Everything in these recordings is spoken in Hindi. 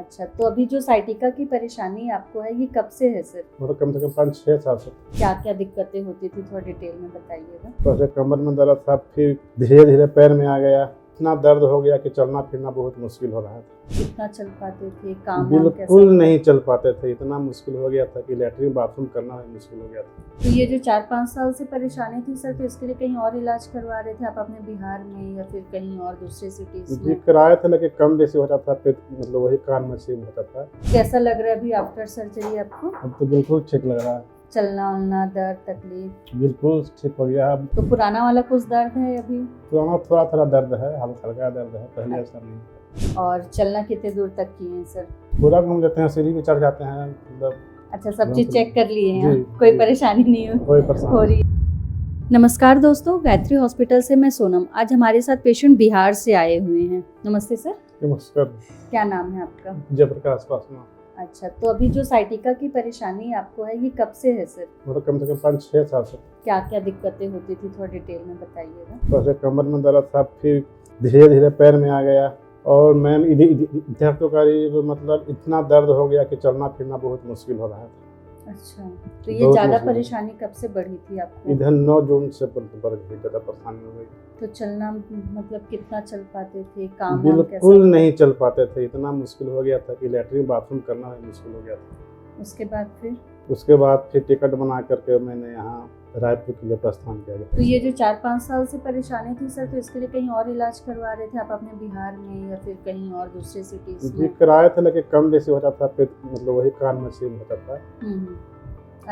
अच्छा, तो अभी जो साइटिका की परेशानी आपको है ये कब से है सर? मतलब कम से कम 5-6 साल से। क्या क्या दिक्कतें होती थी, थोड़ा डिटेल में बताइएगा। पहले कमर में दर्द था, फिर धीरे धीरे पैर में आ गया। इतना दर्द हो गया कि चलना फिरना बहुत मुश्किल हो रहा था। कितना चल पाते थे, काम वाम बिल्कुल कैसा? नहीं चल पाते थे, इतना मुश्किल हो गया था कि लेटरिन बाथरूम करना भी मुश्किल हो गया था। तो ये जो 4-5 साल से परेशानी थी सर, तो इसके लिए कहीं और इलाज करवा रहे थे आप अपने बिहार में या फिर कहीं और दूसरे सिटीज जी में? कराया था, लेकिन कम बेसी होता था, फिर मतलब वही कान में से होता था। कैसा लग रहा है अभी आफ्टर सर्जरी आपको? अब तो बिल्कुल ठीक लग रहा है, चलना उलना, दर्द तकलीफ? बिल्कुल ठीक हो गया। अब तो पुराना वाला कुछ दर्द है अभी? पुराना थोड़ा थोड़ा दर्द है, हल्का हल्का दर्द है, पहले ऐसा नहीं था। और चलना कितने दूर तक किए हैं सर? पूरा घूम लेते हैं, सीढ़ी भी चढ़ जाते हैं, मतलब अच्छा, सब चीज चेक कर लिए हैं, जी, कोई जी। परेशानी नहीं कोई हो परेशानी रही है। नमस्कार दोस्तों, गायत्री हॉस्पिटल से मैं सोनम। आज हमारे साथ पेशेंट बिहार से आए हुए हैं। नमस्ते सर, नमस्कार। क्या नाम है आपका? जयप्रकाश पासवान। अच्छा, तो अभी जो साइटिका की परेशानी आपको है ये कब से है सर? मतलब कम से कम 5-6 साल से। क्या क्या दिक्कतें होती थी, थोड़ा डिटेल में बताइएगा। पहले कमर में दर्द था, फिर धीरे धीरे पैर में आ गया। और मैम इधर तो करीब मतलब इतना दर्द हो गया कि चलना फिरना बहुत मुश्किल हो रहा था। अच्छा, तो ये बहुत ज्यादा मुश्किल। परेशानी कब से बढ़ी थी आपको? इधर 9 जून से बढ़ गई, ज़्यादा परेशानी हो गई। तो चलना मतलब कितना चल पाते थे, काम वाम कैसा? बिल्कुल नहीं चल पाते थे, इतना मुश्किल हो गया था कि लेटरिन बाथरूम करना भी मुश्किल हो गया था। उसके बाद फिर? उसके बाद फिर टिकट बना करके मैंने यहाँ रायपुर के लिए प्रस्थान किया गया। तो ये जो 4-5 साल से परेशानी थी सर, तो इसके लिए कहीं और इलाज करवा रहे थे आप अपने बिहार में या फिर कहीं और दूसरे सिटीज जी में? कराया था, लेकिन कम बेसी होता था, फिर मतलब वही कान में से होता था।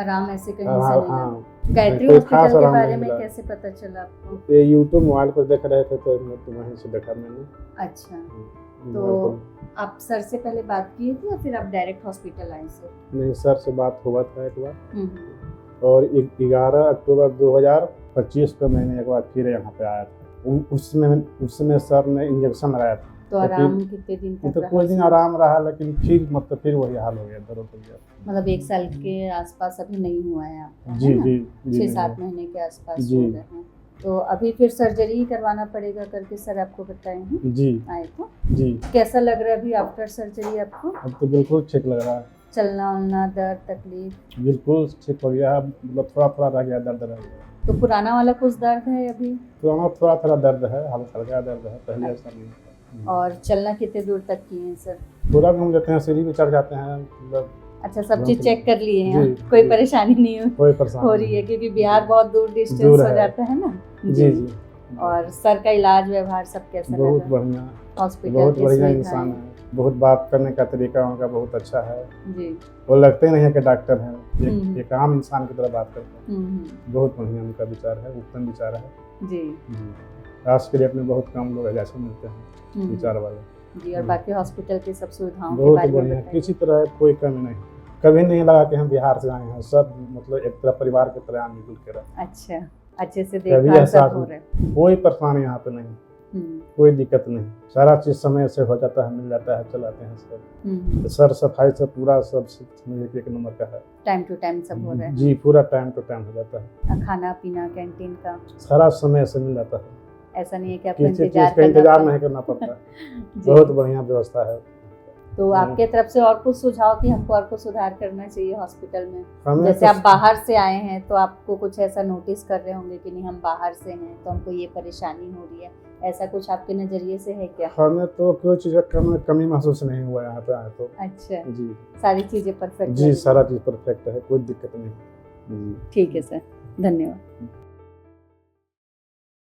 आराम ऐसे कहीं से हाँ नहीं लगा? हाँ, गायत्री कोई खास हॉस्पिटल के आराम बारे नहीं में मिला। कैसे पता चला आपको? ये यूट्यूब मोबाइल पर देख रहे थे, तो वहीं से देखा मैंने। अच्छा, मोबाइल तो पर। आप सर से पहले बात किए थे या फिर आप डायरेक्ट हॉस्पिटल आए सर? नहीं, सर से बात हुआ था एक बार, हम्म। और 11 अक्टूबर 2025 को मैंने एक बार फिर यहाँ पे आया था। उसमें सर ने इंजेक्शन लगाया था। तो आराम कितने दिन तक तो रहा कुछ दिन सर? आराम रहा, लेकिन फिर वही हाल हो गया, दर्द हो गया। मतलब 1 साल के आसपास अभी नहीं हुआ है आपका, जी है ना? जी जी 6-7 महीने के आसपास जी। हो गए हैं। तो अभी फिर सर्जरी ही करवाना पड़ेगा करके सर आपको बताए हैं, जी आए तो? जी। कैसा लग रहा है अभी आफ्टर सर्जरी आपको? अब तो बिल्कुल ठीक लग रहा है, चलना उलना, दर्द तकलीफ? बिल्कुल ठीक हो गया। अब मतलब थोड़ा थोड़ा रह गया, दर्द रह गया। तो पुराना वाला कुछ दर्द है अभी? पुराना थोड़ा थोड़ा दर्द है, हल्का हल्का दर्द है, पहले ऐसा नहीं था। और चलना कितने दूर तक किए हैं सर? पूरा घूम लेते हैं, सीढ़ी भी चढ़ जाते हैं, मतलब अच्छा, सब चीज चेक कर लिए हैं, जी, कोई जी। परेशानी नहीं कोई परेशानी हो रही है क्योंकि बिहार बहुत दूर डिस्टेंस दूर हो है। जाता है ना? जी जी। और सर का इलाज व्यवहार सब कैसा बहुत लगा? बढ़िया, हॉस्पिटल बहुत की बढ़िया सुविधाएं? इंसान है। बहुत बात करने का तरीका उनका बहुत अच्छा है। जी। वो लगते नहीं है कि डॉक्टर हैं, हम्म। एक आम इंसान की तरह बात करते हैं। हम्म। बहुत बढ़िया उनका विचार है, उत्तम विचार है। जी। जी। आज के डेट में बहुत कम लोग ऐसे मिलते हैं विचार वाले। जी, और बाकी हॉस्पिटल की सब सुविधाओं के बहुत बारे में बढ़िया, बताइए। किसी तरह कोई कमी नहीं। कभी नहीं लगा कि हम बिहार से आए हैं, सब मतलब एक तरह परिवार की तरह मिलजुल के रहे। अच्छा, अच्छे से कभी देखभाल एहसास सब हो रहे? कोई परेशानी यहाँ पे नहीं, कोई दिक्कत नहीं। सारा चीज समय से हो जाता है, मिल जाता है, चलाते हैं सब। सर सफाई से पूरा सब समझिए कि एक नंबर का है। टाइम टू टाइम सब हो रहा है? जी, पूरा टाइम टू टाइम हो जाता है। खाना पीना कैंटीन का सारा समय से मिल जाता है, ऐसा नहीं है कि आपको किसी चीज इंतजार का इंतजार करना नहीं करना पड़ता है। जी। बहुत बढ़िया व्यवस्था है। तो आपके तरफ से और कुछ सुझाव कि हमको और कुछ सुधार करना चाहिए हॉस्पिटल में? हमें जैसे तो आप बाहर से आए हैं तो आपको कुछ ऐसा नोटिस कर रहे होंगे कि नहीं हम बाहर से हैं तो हमको ये परेशानी हो रही है, ऐसा कुछ आपके नजरिए से है क्या? हमें तो कोई चीज़ का कमी महसूस नहीं हुआ यहाँ पे आए तो। अच्छा, जी सारी चीजें परफेक्ट? जी, सारा चीज़ परफेक्ट है, कोई दिक्कत नहीं। जी ठीक है सर, धन्यवाद।